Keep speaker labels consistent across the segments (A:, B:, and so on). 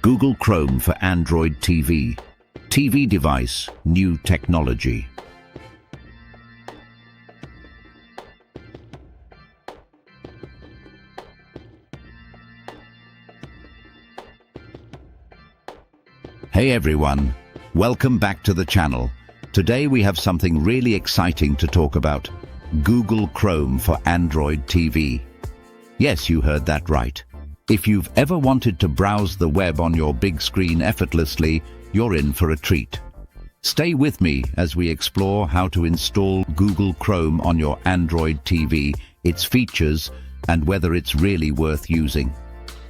A: Google Chrome for Android TV. TV device, new technology. Hey everyone, welcome back to the channel. Today we have something really exciting to talk about. Google Chrome for Android TV. Yes, you heard that right. If you've ever wanted to browse the web on your big screen effortlessly, you're in for a treat. Stay with me as we explore how to install Google Chrome on your Android TV, its features, and whether it's really worth using.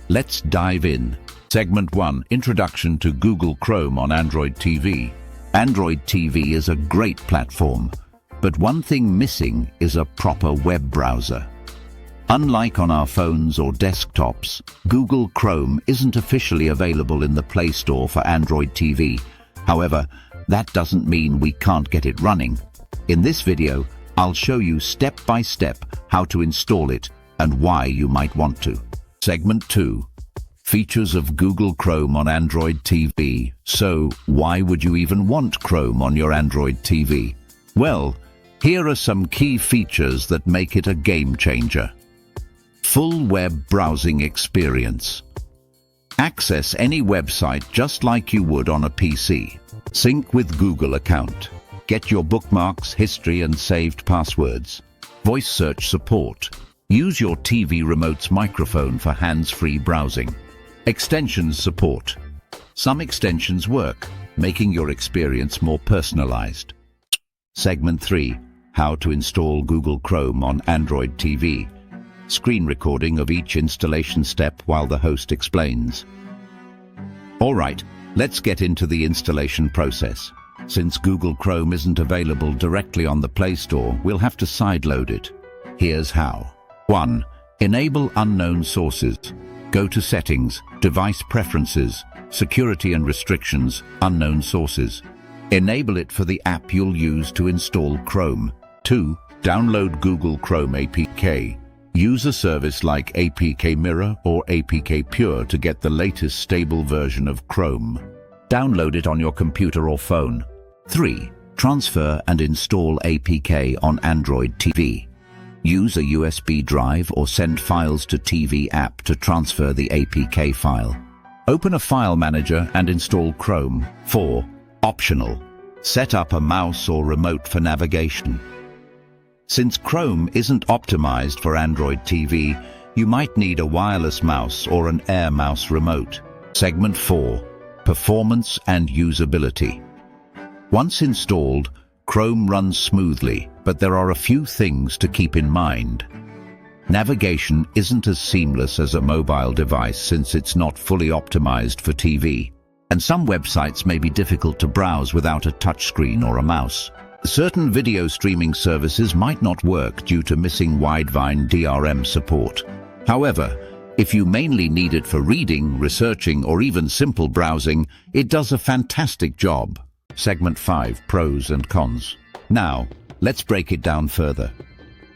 A: Let's dive in. Segment 1. Introduction to Google Chrome on Android TV. Android TV is a great platform, but one thing missing is a proper web browser. Unlike on our phones or desktops, Google Chrome isn't officially available in the Play Store for Android TV. However, that doesn't mean we can't get it running. In this video, I'll show you step by step how to install it and why you might want to. Segment 2. Features of Google Chrome on Android TV. So, why would you even want Chrome on your Android TV? Well, here are some key features that make it a game changer. Full web browsing experience. Access any website just like you would on a PC. Sync with Google account. Get your bookmarks, history, and saved passwords. Voice search support. Use your TV remote's microphone for hands-free browsing. Extensions support. Some extensions work, making your experience more personalized. Segment 3. How to install Google Chrome on Android TV. Screen recording of each installation step while the host explains. Alright, let's get into the installation process. Since Google Chrome isn't available directly on the Play Store, we'll have to sideload it. Here's how. 1. Enable unknown sources. Go to Settings, Device Preferences, Security and Restrictions, Unknown Sources. Enable it for the app you'll use to install Chrome. 2. Download Google Chrome APK. Use a service like APK Mirror or APK Pure to get the latest stable version of Chrome. Download it on your computer or phone. 3. Transfer and install APK on Android TV. Use a USB drive or send files to TV app to transfer the APK file. Open a file manager and install Chrome. 4. Optional. Set up a mouse or remote for navigation. Since Chrome isn't optimized for Android TV, you might need a wireless mouse or an Air Mouse remote. Segment 4. Performance and usability. Once installed, Chrome runs smoothly, but there are a few things to keep in mind. Navigation isn't as seamless as a mobile device since it's not fully optimized for TV, and some websites may be difficult to browse without a touchscreen or a mouse. Certain video streaming services might not work due to missing Widevine DRM support. However, if you mainly need it for reading, researching, or even simple browsing, it does a fantastic job. Segment 5. Pros and cons. Now, let's break it down further.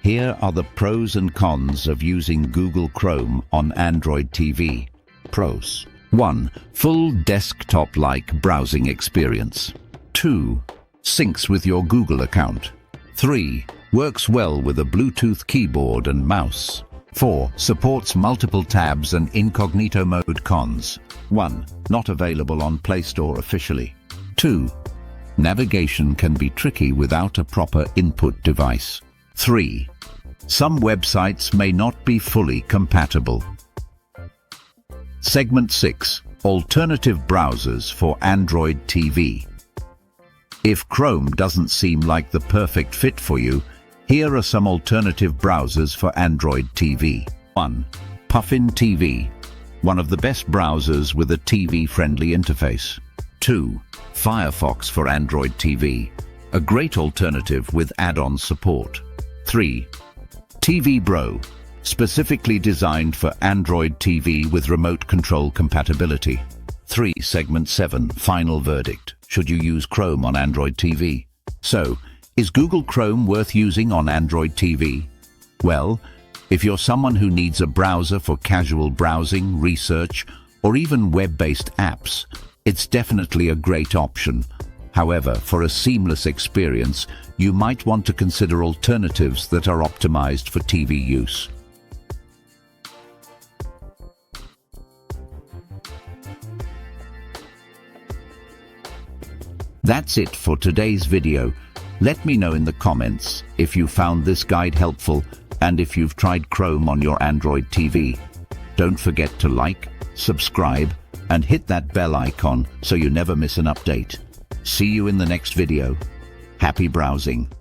A: Here are the pros and cons of using Google Chrome on Android TV. Pros. 1. Full desktop-like browsing experience. 2. Syncs with your Google account. 3. Works well with a Bluetooth keyboard and mouse. 4. Supports multiple tabs and incognito mode. Cons. 1. Not available on Play Store officially. 2. Navigation can be tricky without a proper input device. 3. Some websites may not be fully compatible. Segment 6. Alternative browsers for Android TV. If Chrome doesn't seem like the perfect fit for you, here are some alternative browsers for Android TV. 1. Puffin TV. One of the best browsers with a TV-friendly interface. 2. Firefox for Android TV. A great alternative with add-on support. 3. TV Bro. Specifically designed for Android TV with remote control compatibility. 3. Segment 7. Final verdict. Should you use Chrome on Android TV? So, is Google Chrome worth using on Android TV? Well, if you're someone who needs a browser for casual browsing, research, or even web-based apps, it's definitely a great option. However, for a seamless experience, you might want to consider alternatives that are optimized for TV use. That's it for today's video. Let me know in the comments if you found this guide helpful and if you've tried Chrome on your Android TV. Don't forget to like, subscribe, and hit that bell icon so you never miss an update. See you in the next video. Happy browsing.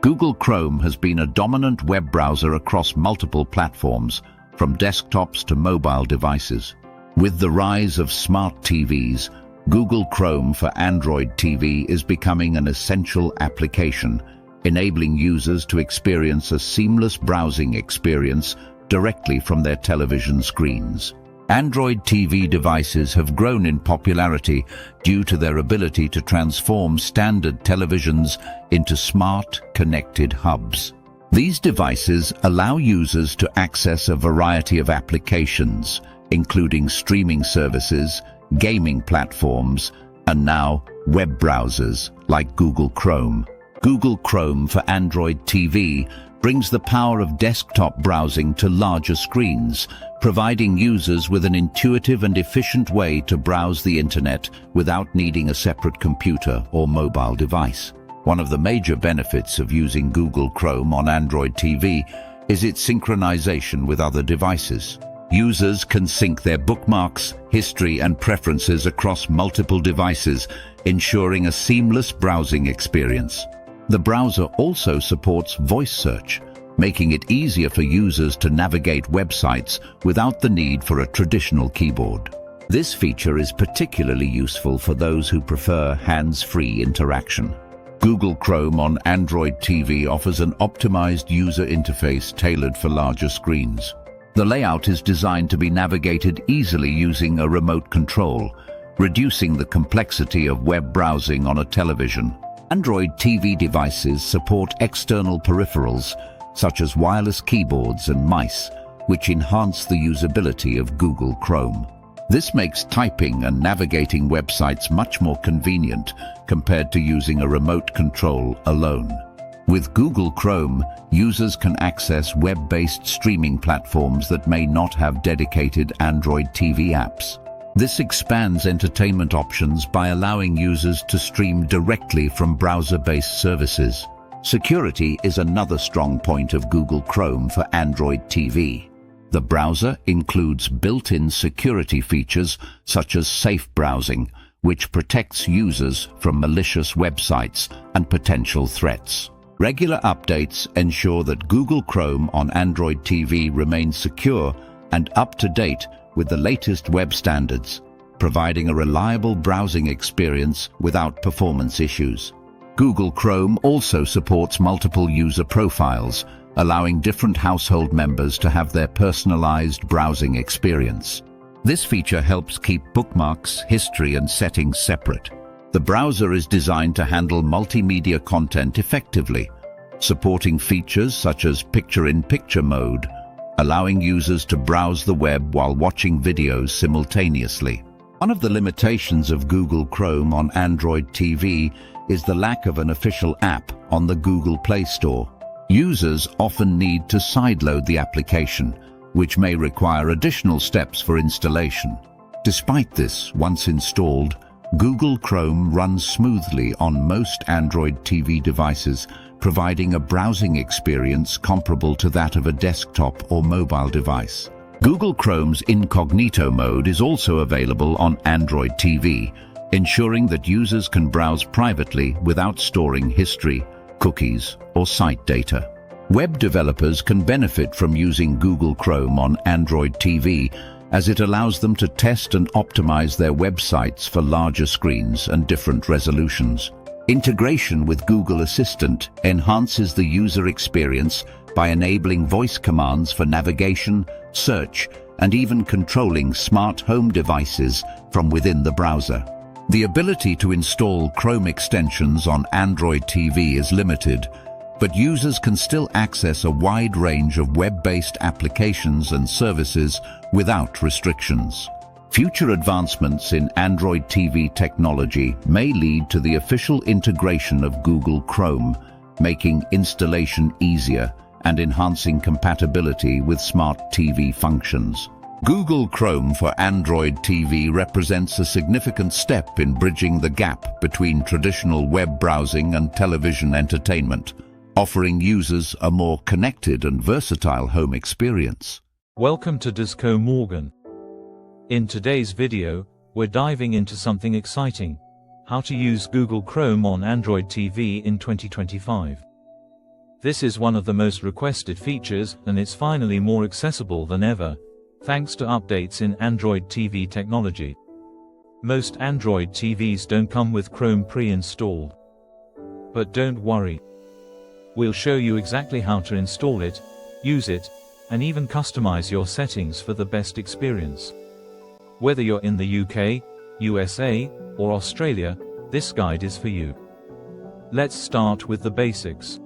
A: Google Chrome has been a dominant web browser across multiple platforms, from desktops to mobile devices. With the rise of smart TVs, Google Chrome for Android TV is becoming an essential application, enabling users to experience a seamless browsing experience directly from their television screens. Android TV devices have grown in popularity due to their ability to transform standard televisions into smart, connected hubs. These devices allow users to access a variety of applications, including streaming services, gaming platforms, and now web browsers like Google Chrome. Google Chrome for Android TV brings the power of desktop browsing to larger screens, providing users with an intuitive and efficient way to browse the internet without needing a separate computer or mobile device. One of the major benefits of using Google Chrome on Android TV is its synchronization with other devices. Users can sync their bookmarks, history, and preferences across multiple devices, ensuring a seamless browsing experience. The browser also supports voice search, making it easier for users to navigate websites without the need for a traditional keyboard. This feature is particularly useful for those who prefer hands-free interaction. Google Chrome on Android TV offers an optimized user interface tailored for larger screens. The layout is designed to be navigated easily using a remote control, reducing the complexity of web browsing on a television. Android TV devices support external peripherals, such as wireless keyboards and mice, which enhance the usability of Google Chrome. This makes typing and navigating websites much more convenient compared to using a remote control alone. With Google Chrome, users can access web-based streaming platforms that may not have dedicated Android TV apps. This expands entertainment options by allowing users to stream directly from browser-based services. Security is another strong point of Google Chrome for Android TV. The browser includes built-in security features such as safe browsing, which protects users from malicious websites and potential threats. Regular updates ensure that Google Chrome on Android TV remains secure and up-to-date with the latest web standards, providing a reliable browsing experience without performance issues. Google Chrome also supports multiple user profiles, allowing different household members to have their personalized browsing experience. This feature helps keep bookmarks, history, and settings separate. The browser is designed to handle multimedia content effectively, supporting features such as picture-in-picture mode, allowing users to browse the web while watching videos simultaneously. One of the limitations of Google Chrome on Android TV is the lack of an official app on the Google Play Store. Users often need to sideload the application, which may require additional steps for installation. Despite this, once installed, Google Chrome runs smoothly on most Android TV devices, providing a browsing experience comparable to that of a desktop or mobile device. Google Chrome's incognito mode is also available on Android TV, ensuring that users can browse privately without storing history, cookies, or site data. Web developers can benefit from using Google Chrome on Android TV, as it allows them to test and optimize their websites for larger screens and different resolutions. Integration with Google Assistant enhances the user experience by enabling voice commands for navigation, search, and even controlling smart home devices from within the browser. The ability to install Chrome extensions on Android TV is limited, but users can still access a wide range of web-based applications and services without restrictions. Future advancements in Android TV technology may lead to the official integration of Google Chrome, making installation easier and enhancing compatibility with smart TV functions. Google Chrome for Android TV represents a significant step in bridging the gap between traditional web browsing and television entertainment, offering users a more connected and versatile home experience.
B: Welcome to Dezco Morgan. In today's video, we're diving into something exciting: how to use Google Chrome on Android TV in 2025. This is one of the most requested features, and it's finally more accessible than ever, thanks to updates in Android TV technology. Most Android TVs don't come with Chrome pre-installed. But don't worry. We'll show you exactly how to install it, use it, and even customize your settings for the best experience. Whether you're in the UK, USA, or Australia, this guide is for you. Let's start with the basics.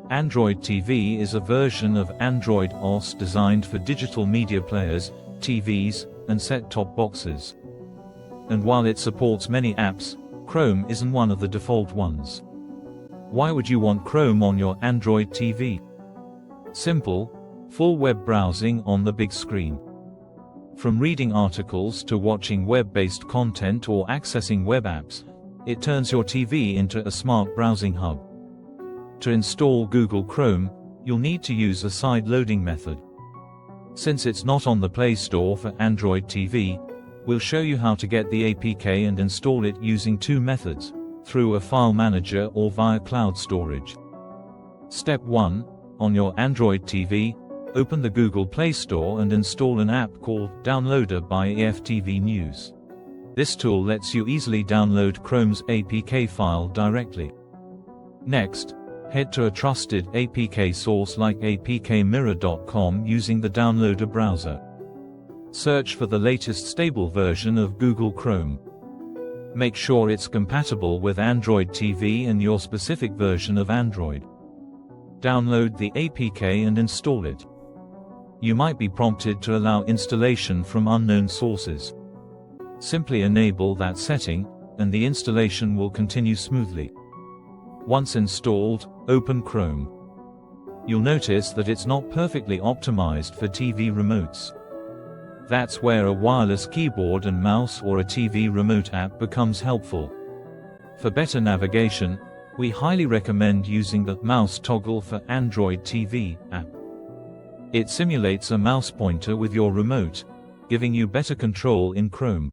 B: Android TV is a version of Android OS designed for digital media players, TVs, and set-top boxes. And while it supports many apps, Chrome isn't one of the default ones. Why would you want Chrome on your Android TV? Simple: full web browsing on the big screen. From reading articles to watching web-based content or accessing web apps, it turns your TV into a smart browsing hub. To install Google Chrome, you'll need to use a side-loading method. Since it's not on the Play Store for Android TV, we'll show you how to get the APK and install it using two methods: through a file manager or via cloud storage. Step 1. On your Android TV, open the Google Play Store and install an app called Downloader by EFTV News. This tool lets you easily download Chrome's APK file directly. Next, head to a trusted APK source like apkmirror.com using the Downloader browser. Search for the latest stable version of Google Chrome. Make sure it's compatible with Android TV and your specific version of Android. Download the APK and install it. You might be prompted to allow installation from unknown sources. Simply enable that setting, and the installation will continue smoothly. Once installed, open Chrome. You'll notice that it's not perfectly optimized for TV remotes. That's where a wireless keyboard and mouse or a TV remote app becomes helpful. For better navigation, we highly recommend using the Mouse Toggle for Android TV app. It simulates a mouse pointer with your remote, giving you better control in Chrome.